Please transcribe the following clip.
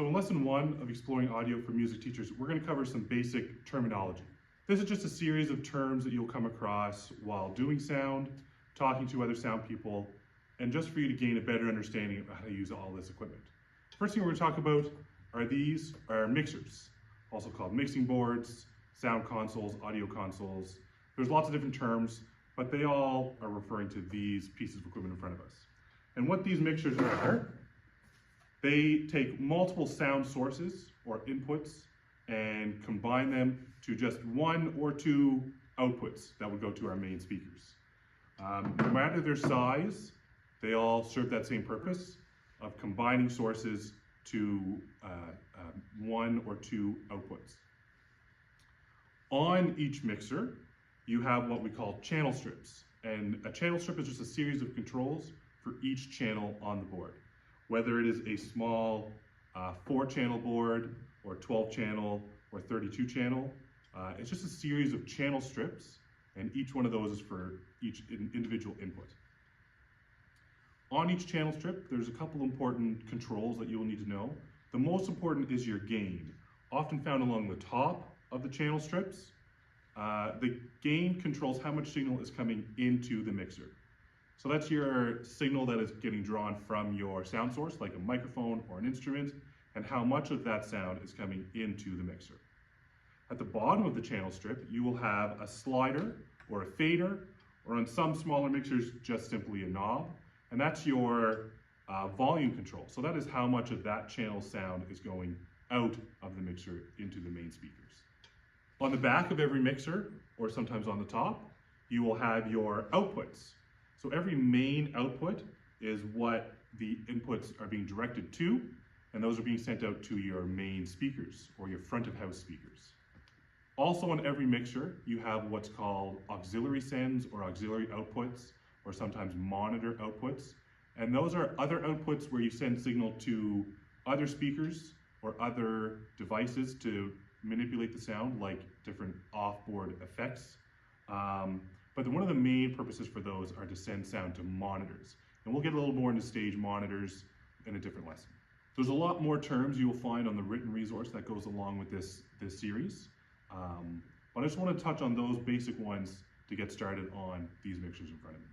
So in lesson 1 of Exploring Audio for Music Teachers, we're going to cover some basic terminology. This is just a series of terms that you'll come across while doing sound, talking to other sound people, and just for you to gain a better understanding of how to use all this equipment. First thing we're going to talk about are mixers, also called mixing boards, sound consoles, audio consoles. There's lots of different terms, but they all are referring to these pieces of equipment in front of us. And what these mixers are, they take multiple sound sources or inputs and combine them to just one or two outputs that would go to our main speakers. No matter their size, they all serve that same purpose of combining sources to one or two outputs. On each mixer, you have what we call channel strips. And a channel strip is just a series of controls for each channel on the board. Whether it is a small 4-channel board, or 12-channel, or 32-channel, it's just a series of channel strips, and each one of those is for each individual input. On each channel strip, there's a couple important controls that you'll need to know. The most important is your gain, often found along the top of the channel strips. The gain controls how much signal is coming into the mixer. So that's your signal that is getting drawn from your sound source, like a microphone or an instrument, and how much of that sound is coming into the mixer. At the bottom of the channel strip, you will have a slider or a fader, or on some smaller mixers, just simply a knob, and that's your volume control. So that is how much of that channel sound is going out of the mixer into the main speakers. On the back of every mixer, or sometimes on the top, you will have your outputs. So every main output is what the inputs are being directed to, and those are being sent out to your main speakers or your front of house speakers. Also on every mixer, you have what's called auxiliary sends or auxiliary outputs, or sometimes monitor outputs. And those are other outputs where you send signal to other speakers or other devices to manipulate the sound, like different off-board effects. But one of the main purposes for those are to send sound to monitors. And we'll get a little more into stage monitors in a different lesson. There's a lot more terms you will find on the written resource that goes along with this series. But I just want to touch on those basic ones to get started on these mixers in front of me.